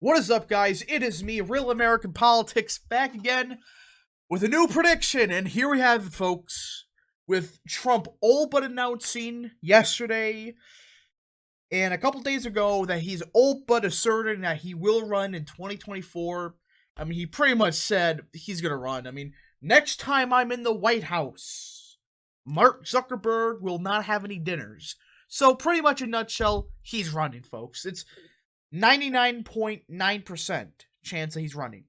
What is up, guys? It is me, Real American Politics, back again with a new prediction. And here we have it, folks, with Trump all but announcing yesterday and a couple days ago that he's all but asserting that he will run in 2024. I mean, he pretty much said he's going to run. I mean, next time I'm in the White House, Mark Zuckerberg will not have any dinners. So, pretty much in a nutshell, he's running, folks. It's 99.9% chance that he's running.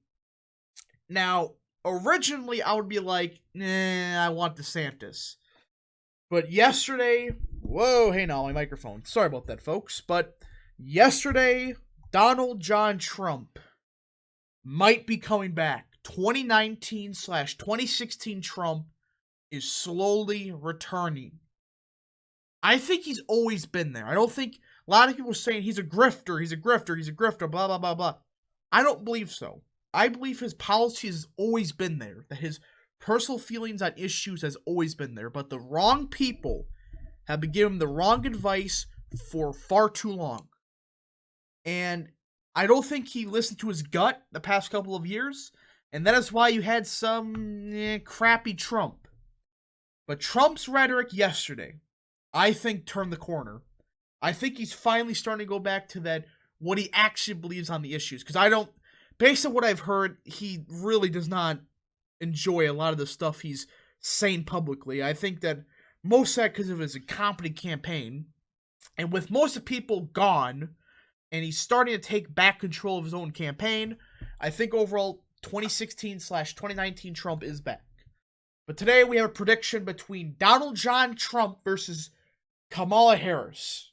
Now, originally, I would be like, I want DeSantis. But yesterday, hey, now my microphone. Sorry about that, folks. But yesterday, Donald John Trump might be coming back. 2019/2016 Trump is slowly returning. I think he's always been there. I don't think a lot of people are saying he's a grifter, blah, blah, blah, blah. I don't believe so. I believe his policy has always been there, that his personal feelings on issues has always been there, but the wrong people have been giving him the wrong advice for far too long. And I don't think he listened to his gut the past couple of years, and that is why you had some crappy Trump. But Trump's rhetoric yesterday, I think, turned the corner. I think he's finally starting to go back to that, what he actually believes on the issues. Because based on what I've heard, he really does not enjoy a lot of the stuff he's saying publicly. I think that most of that because of his incompetent campaign. And with most of the people gone, and he's starting to take back control of his own campaign, I think overall 2016/2019 Trump is back. But today we have a prediction between Donald John Trump versus Kamala Harris.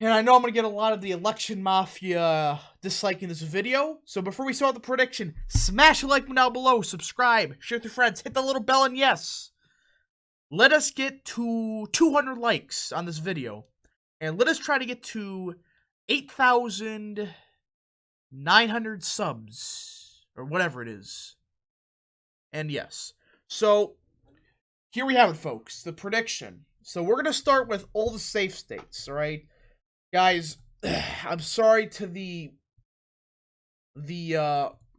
And I know I'm going to get a lot of the election mafia disliking this video. So before we start the prediction, smash a like button down below, subscribe, share with your friends, hit the little bell, and yes, let us get to 200 likes on this video. And let us try to get to 8,900 subs, or whatever it is. And yes, so here we have it, folks, the prediction. So we're going to start with all the safe states, alright? Guys, I'm sorry to the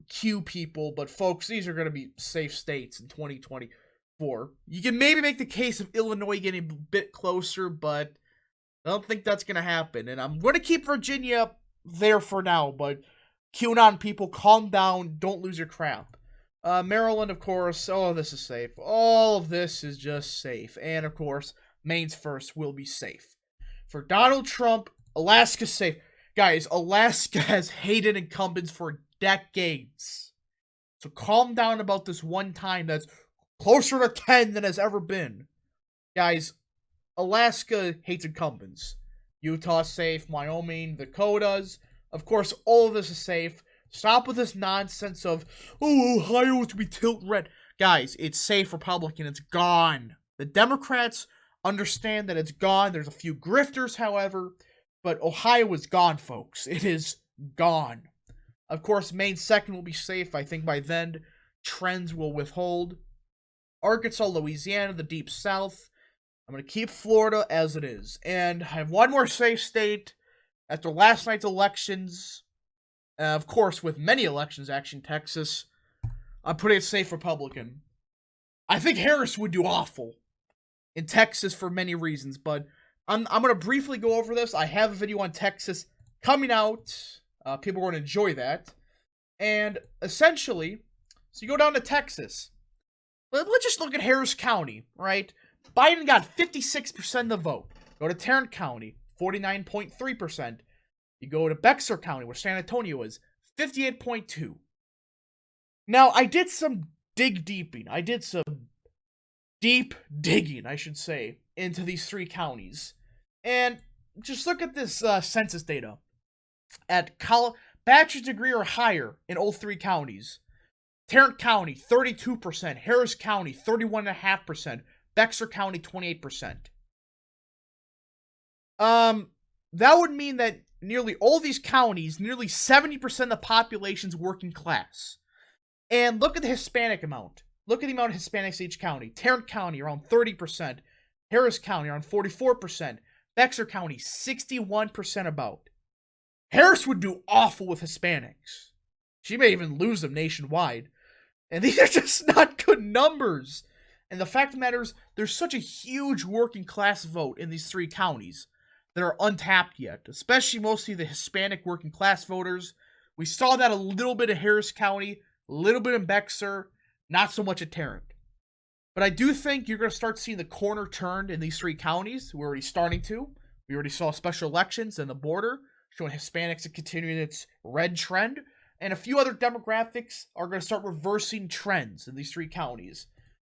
Q people, but folks, these are going to be safe states in 2024. You can maybe make the case of Illinois getting a bit closer, but I don't think that's going to happen. And I'm going to keep Virginia there for now, but QAnon people, calm down, don't lose your crap. Maryland, of course, all of this is safe. All of this is just safe. And, of course, Maine's first will be safe. For Donald Trump, Alaska's safe. Guys, Alaska has hated incumbents for decades. So calm down about this one time that's closer to 10 than has ever been. Guys, Alaska hates incumbents. Utah's safe, Wyoming, Dakotas. Of course, all of this is safe. Stop with this nonsense of, Ohio is to be tilt red. Guys, it's safe Republican. It's gone. The Democrats understand that it's gone. There's a few grifters, however, but Ohio is gone, folks. It is gone. Of course, Maine's second will be safe. I think by then, trends will withhold. Arkansas, Louisiana, the Deep South. I'm going to keep Florida as it is. And I have one more safe state. After last night's elections, of course, with many elections, actually, in Texas, I'm putting it safe Republican. I think Harris would do awful in Texas for many reasons, but I'm going to briefly go over this. I have a video on Texas coming out. People are going to enjoy that. And essentially, so you go down to Texas. Let's just look at Harris County, right? Biden got 56% of the vote. Go to Tarrant County, 49.3%. You go to Bexar County, where San Antonio is, 58.2%. Now, I did some deeping. I did some deep digging, I should say, into these three counties. And just look at this census data. At bachelor's degree or higher in all three counties. Tarrant County, 32%. Harris County, 31.5%. Bexar County, 28%. That would mean that nearly all these counties, nearly 70% of the population's working class. And look at the Hispanic amount. Look at the amount of Hispanics in each county. Tarrant County, around 30%. Harris County, around 44%. Bexar County, 61% about. Harris would do awful with Hispanics. She may even lose them nationwide. And these are just not good numbers. And the fact of the matter is, there's such a huge working class vote in these 3 counties that are untapped yet, especially mostly the Hispanic working class voters. We saw that a little bit in Harris County, a little bit in Bexar, not so much at Tarrant. But I do think you're going to start seeing the corner turned in these 3 counties. We're already starting to. We already saw special elections and the border showing Hispanics are continuing its red trend. And a few other demographics are going to start reversing trends in these 3 counties.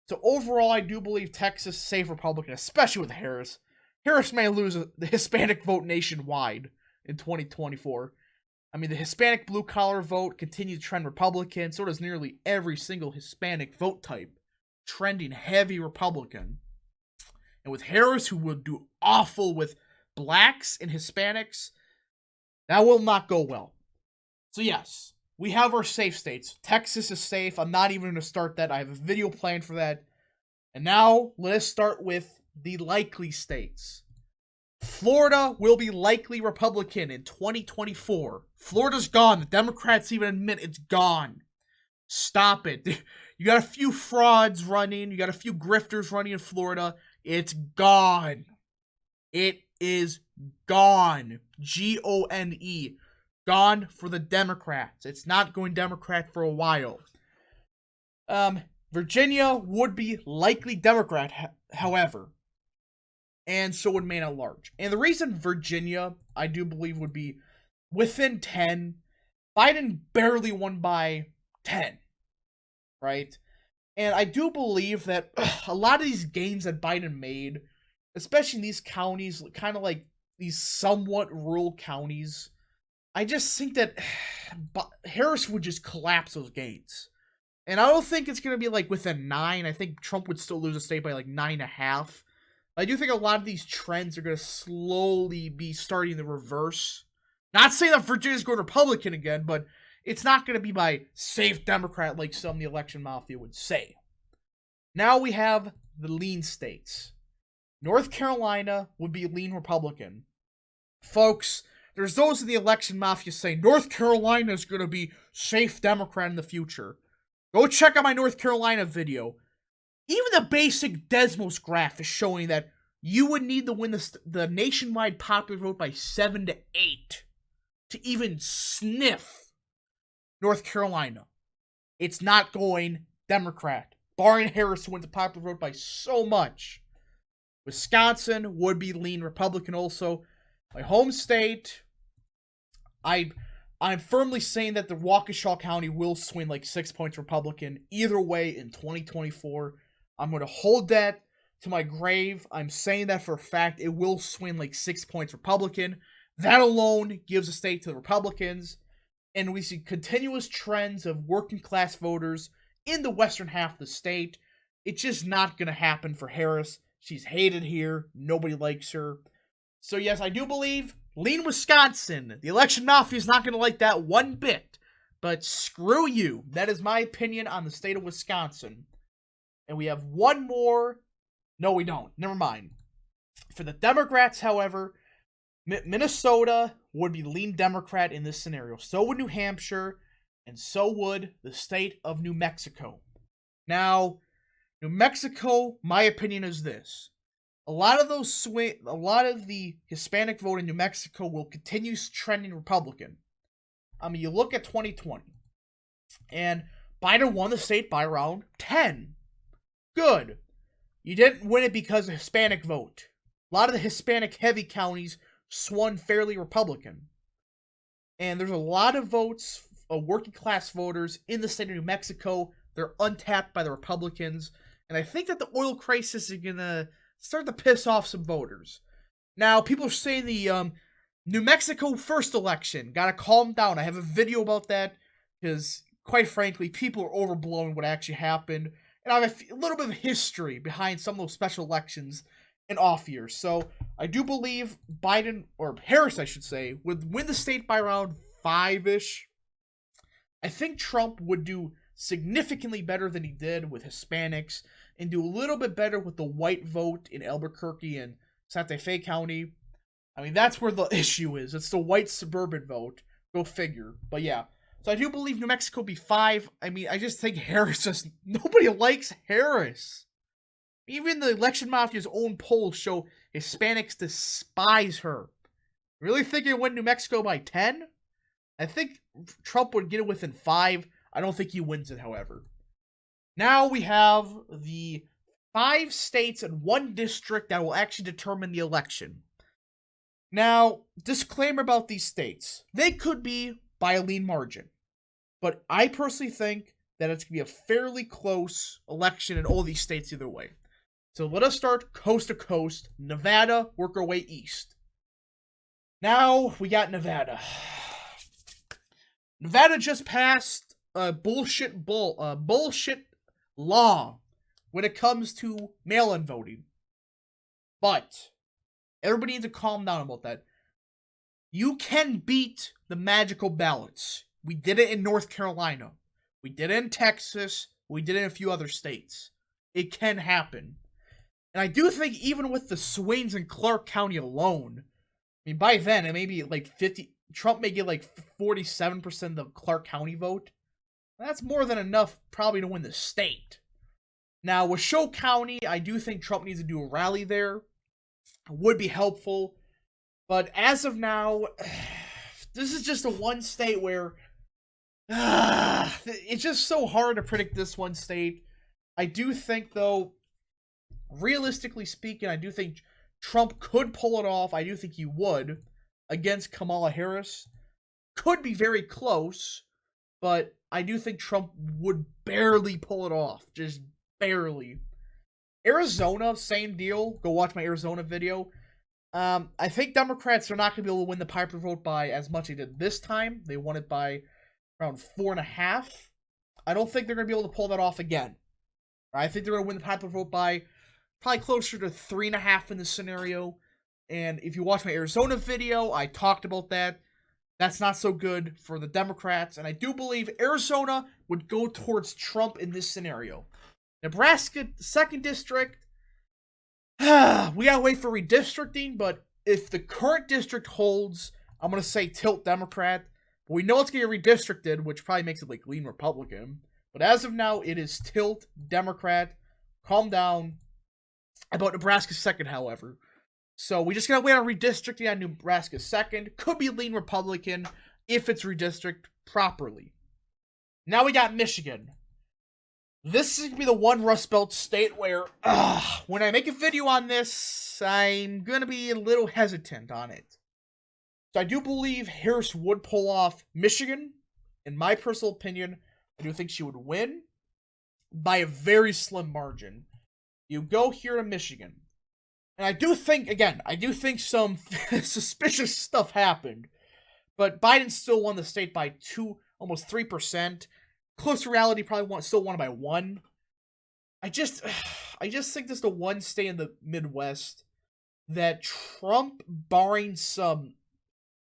So overall, I do believe Texas safe Republican, especially with Harris. Harris may lose the Hispanic vote nationwide in 2024. I mean, the Hispanic blue-collar vote continues to trend Republican. So does nearly every single Hispanic vote type, trending heavy Republican. And with Harris, who will do awful with blacks and Hispanics, that will not go well. So yes, we have our safe states. Texas is safe. I'm not even going to start that. I have a video planned for that. And now, let us start with the likely states. Florida will be likely Republican in 2024. Florida's gone. The Democrats even admit it's gone. Stop it. You got a few frauds running. You got a few grifters running in Florida. It's gone. It is gone. Gone. Gone for the Democrats. It's not going Democrat for a while. Virginia would be likely Democrat, however. And so would Maine at large. And the reason Virginia, I do believe, would be within 10. Biden barely won by 10. Right? And I do believe that a lot of these gains that Biden made, especially in these counties, kind of like these somewhat rural counties, I just think that Harris would just collapse those gains. And I don't think it's going to be like within 9. I think Trump would still lose a state by like 9.5. I do think a lot of these trends are going to slowly be starting to reverse. Not saying that Virginia's going Republican again, but it's not going to be by safe Democrat like some of the election mafia would say. Now we have the lean states. North Carolina would be lean Republican. Folks, there's those in the election mafia saying North Carolina is going to be safe Democrat in the future. Go check out my North Carolina video. Even the basic Desmos graph is showing that you would need to win the nationwide popular vote by 7 to 8 to even sniff North Carolina. It's not going Democrat, barring Harris who wins the popular vote by so much. Wisconsin would be lean Republican also. My home state, I'm firmly saying that the Waukesha County will swing like 6 points Republican either way in 2024. I'm going to hold that to my grave. I'm saying that for a fact. It will swing like 6 points Republican. That alone gives the state to the Republicans. And we see continuous trends of working class voters in the western half of the state. It's just not going to happen for Harris. She's hated here. Nobody likes her. So yes, I do believe lean Wisconsin. The election mafia is not going to like that one bit. But screw you. That is my opinion on the state of Wisconsin. And we have one more. No, we don't. Never mind. For the Democrats, however, Minnesota would be lean Democrat in this scenario. So would New Hampshire, and so would the state of New Mexico. Now, New Mexico, my opinion is this. A lot of the Hispanic vote in New Mexico will continue trending Republican. I mean, you look at 2020, and Biden won the state by around 10. Good. You didn't win it because of Hispanic vote. A lot of the Hispanic-heavy counties swung fairly Republican. And there's a lot of votes of working-class voters in the state of New Mexico. They're untapped by the Republicans. And I think that the oil crisis is going to start to piss off some voters. Now, people are saying the New Mexico first election. Gotta calm down. I have a video about that because, quite frankly, people are overblowing what actually happened. And I have a little bit of history behind some of those special elections and off years. So I do believe Biden, or Harris, I should say, would win the state by around 5-ish. I think Trump would do significantly better than he did with Hispanics and do a little bit better with the white vote in Albuquerque and Santa Fe County. I mean, that's where the issue is. It's the white suburban vote. Go figure. But yeah. So I do believe New Mexico be 5. I mean, I just think Harris just... Nobody likes Harris. Even the election mafia's own polls show Hispanics despise her. Really think he'd win New Mexico by 10? I think Trump would get it within 5. I don't think he wins it, however. Now we have the 5 states and 1 district that will actually determine the election. Now, disclaimer about these states. They could be by a lean margin. But I personally think that it's going to be a fairly close election in all these states either way. So let us start coast to coast. Nevada, work our way east. Now, we got Nevada. Nevada just passed a bullshit law when it comes to mail-in voting. But everybody needs to calm down about that. You can beat the magical ballots. We did it in North Carolina. We did it in Texas. We did it in a few other states. It can happen. And I do think even with the swings in Clark County alone, I mean, by then, it may be like 50... Trump may get like 47% of the Clark County vote. That's more than enough probably to win the state. Now, with Washoe County, I do think Trump needs to do a rally there. It would be helpful. But as of now, this is just a one state where... it's just so hard to predict this one state. I do think, though, realistically speaking, I do think Trump could pull it off. I do think he would against Kamala Harris. Could be very close, but I do think Trump would barely pull it off. Just barely. Arizona, same deal. Go watch my Arizona video. I think Democrats are not going to be able to win the popular vote by as much as they did this time. They won it by around 4.5. I don't think they're going to be able to pull that off again. I think they're going to win the popular vote by probably closer to 3.5 in this scenario. And if you watch my Arizona video, I talked about that. That's not so good for the Democrats. And I do believe Arizona would go towards Trump in this scenario. Nebraska, 2nd district. We gotta wait for redistricting, but if the current district holds, I'm going to say tilt Democrat. But we know it's going to get redistricted, which probably makes it like lean Republican. But as of now, it is tilt Democrat. Calm down about Nebraska 2nd, however. So we just gotta wait on redistricting on Nebraska 2nd. Could be lean Republican if it's redistricted properly. Now we got Michigan. This is gonna be the one Rust Belt state where, when I make a video on this, I'm gonna be a little hesitant on it. So I do believe Harris would pull off Michigan. In my personal opinion, I do think she would win by a very slim margin. You go here to Michigan. And I do think some suspicious stuff happened. But Biden still won the state by almost 3%. Close to reality, probably still won by 1. I just think this is the one state in the Midwest that Trump, barring some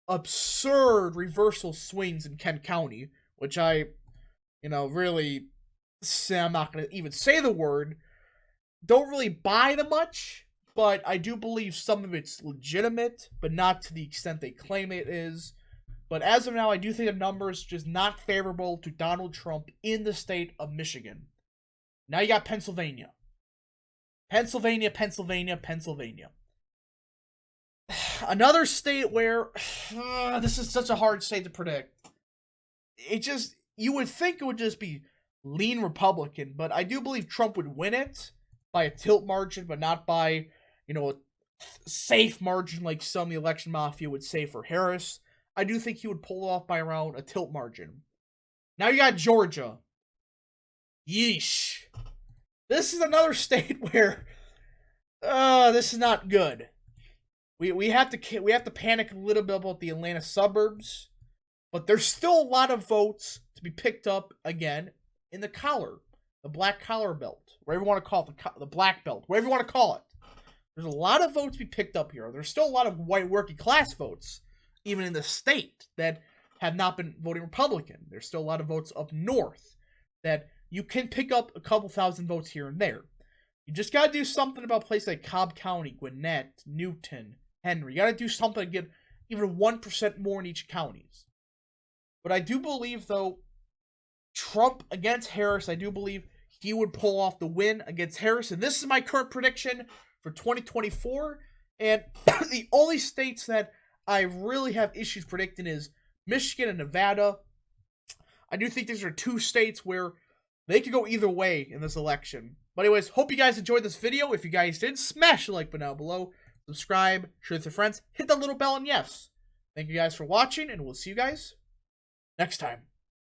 absurd reversal swings in Kent County, which I'm not going to even say the word, don't really buy the much, but I do believe some of it's legitimate, but not to the extent they claim it is. But as of now, I do think the numbers just not favorable to Donald Trump in the state of Michigan. Now you got Pennsylvania. Pennsylvania. Another state where this is such a hard state to predict. You would think it would just be lean Republican, but I do believe Trump would win it by a tilt margin, but not by, a safe margin like some of the election mafia would say for Harris. I do think he would pull it off by around a tilt margin. Now you got Georgia. Yeesh. This is another state where this is not good. We have to panic a little bit about the Atlanta suburbs, but there's still a lot of votes to be picked up again in the black collar belt, whatever you want to call it, the black belt, whatever you want to call it. There's a lot of votes to be picked up here. There's still a lot of white working class votes, even in the state, that have not been voting Republican. There's still a lot of votes up north that you can pick up a couple thousand votes here and there. You just got to do something about places like Cobb County, Gwinnett, Newton, Henry. You got to do something to get even 1% more in each counties. But I do believe, though, Trump against Harris, I do believe he would pull off the win against Harris. And this is my current prediction for 2024. And the only states that I really have issues predicting is Michigan and Nevada. I do think these are two states where they could go either way in this election. But anyways, hope you guys enjoyed this video. If you guys did, smash the like button down below. Subscribe, share with your friends, hit that little bell, and yes. Thank you guys for watching, and we'll see you guys next time.